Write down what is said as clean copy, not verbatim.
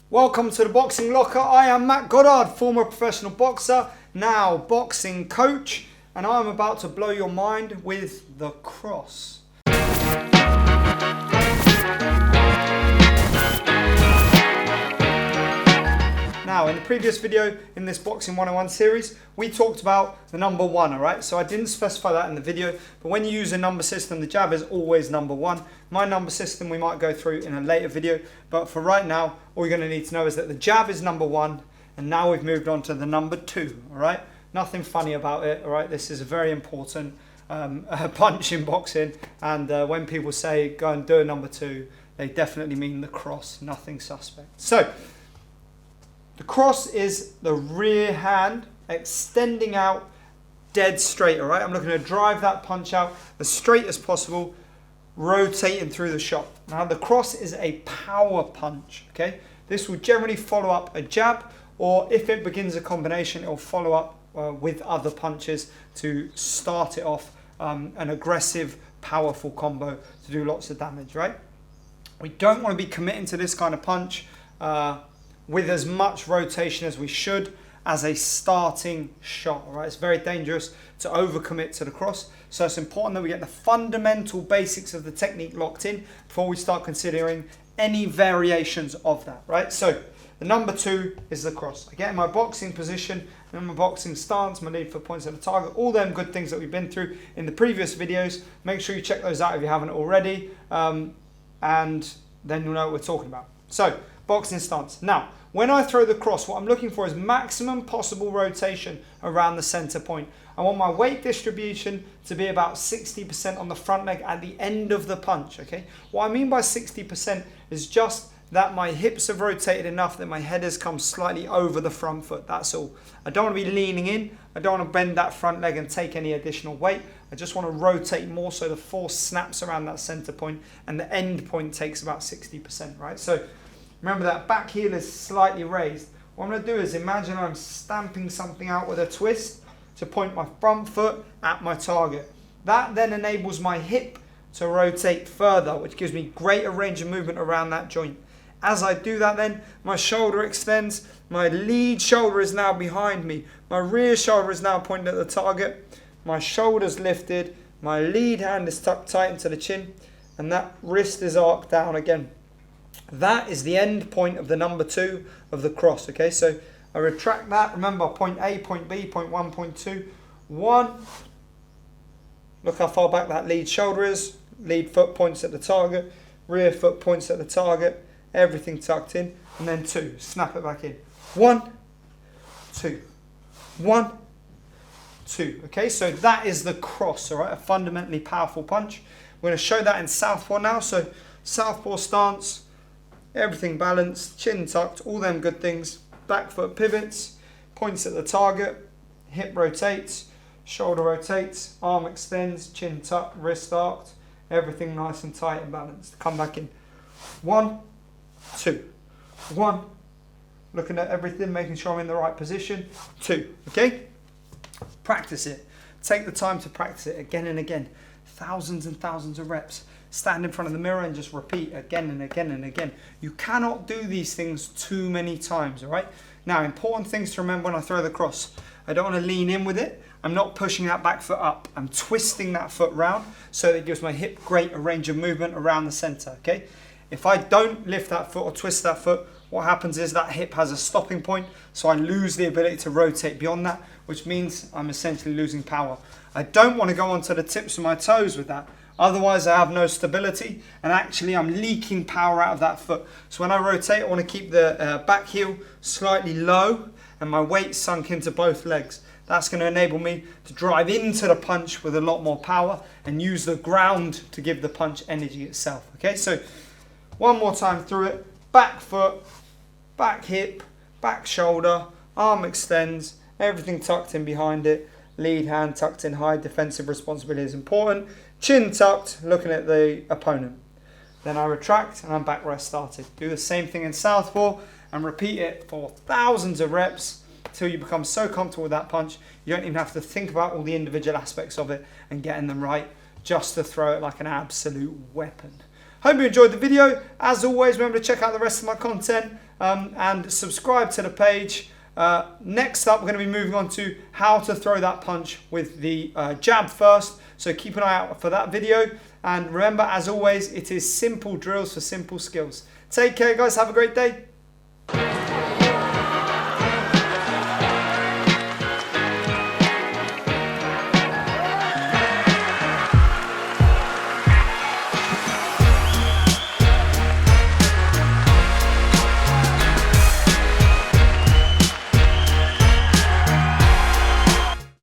Welcome to the Boxing Locker. I am Matt Goddard, former professional boxer, now boxing coach, and I'm about to blow your mind with the cross. Now, in the previous video in this Boxing 101 series, we talked about the number one, alright? So I didn't specify that in the video, but when you use a number system, the jab is always number one. My number system we might go through in a later video, but for right now, all you're going to need to know is that the jab is number one, and now we've moved on to the number two, alright? Nothing funny about it, alright? This is a very important punch in boxing, and when people say go and do a number two, they definitely mean the cross, nothing suspect. So, the cross is the rear hand extending out dead straight, all right? I'm looking to drive that punch out as straight as possible, rotating through the shot. Now, the cross is a power punch, okay? This will generally follow up a jab, or if it begins a combination, it will follow up with other punches to start it off an aggressive, powerful combo to do lots of damage, right? We don't want to be committing to this kind of punch with as much rotation as we should as a starting shot, all right? It's very dangerous to overcommit to the cross, so it's important that we get the fundamental basics of the technique locked in before we start considering any variations of that, right? So the number two is the cross. I get in my boxing position, in my boxing stance, my lead foot points at the target, all them good things that we've been through in the previous videos. Make sure you check those out if you haven't already, and then you'll know what we're talking about. So, boxing stance. Now, when I throw the cross, what I'm looking for is maximum possible rotation around the center point. I want my weight distribution to be about 60% on the front leg at the end of the punch, okay? What I mean by 60% is just that my hips have rotated enough that my head has come slightly over the front foot, that's all. I don't want to be leaning in, I don't want to bend that front leg and take any additional weight. I just want to rotate more so the force snaps around that center point and the end point takes about 60%, right? So remember that back heel is slightly raised. What I'm going to do is imagine I'm stamping something out with a twist to point my front foot at my target. That then enables my hip to rotate further, which gives me greater range of movement around that joint. As I do that then, my shoulder extends, my lead shoulder is now behind me, my rear shoulder is now pointing at the target, my shoulder's lifted, my lead hand is tucked tight into the chin, and that wrist is arced down again. That is the end point of the number two of the cross, okay? So I retract that, remember point A, point B, point 1, point 2, 1. Look how far back that lead shoulder is, lead foot points at the target, rear foot points at the target, everything tucked in, and then 2, snap it back in. 1, 2, 1, 2, okay? So that is the cross, all right? A fundamentally powerful punch. We're going to show that in southpaw now, so southpaw stance, everything balanced, chin tucked, all them good things. Back foot pivots, points at the target, hip rotates, shoulder rotates, arm extends, chin tucked, wrist arced, everything nice and tight and balanced. Come back in. 1, 2, 1. Looking at everything, making sure I'm in the right position. 2, okay? Practice it. Take the time to practice it again and again. Thousands and thousands of reps. Stand in front of the mirror and just repeat again and again and again. You cannot do these things too many times, all right? Now, important things to remember when I throw the cross. I don't want to lean in with it. I'm not pushing that back foot up. I'm twisting that foot round so that it gives my hip greater range of movement around the center, okay? If I don't lift that foot or twist that foot, what happens is that hip has a stopping point, so I lose the ability to rotate beyond that, which means I'm essentially losing power. I don't want to go onto the tips of my toes with that. Otherwise, I have no stability, and actually I'm leaking power out of that foot. So when I rotate, I want to keep the back heel slightly low and my weight sunk into both legs. That's going to enable me to drive into the punch with a lot more power and use the ground to give the punch energy itself. Okay, so one more time through it. Back foot, back hip, back shoulder, arm extends, everything tucked in behind it, lead hand tucked in high, defensive responsibility is important, chin tucked, looking at the opponent. Then I retract and I'm back where I started. Do the same thing in southpaw and repeat it for thousands of reps until you become so comfortable with that punch, you don't even have to think about all the individual aspects of it and getting them right, just to throw it like an absolute weapon. Hope you enjoyed the video. As always, remember to check out the rest of my content. and subscribe to the page. Next up, we're going to be moving on to how to throw that punch with the jab first. So keep an eye out for that video. And remember, as always, it is simple drills for simple skills. Take care, guys. Have a great day.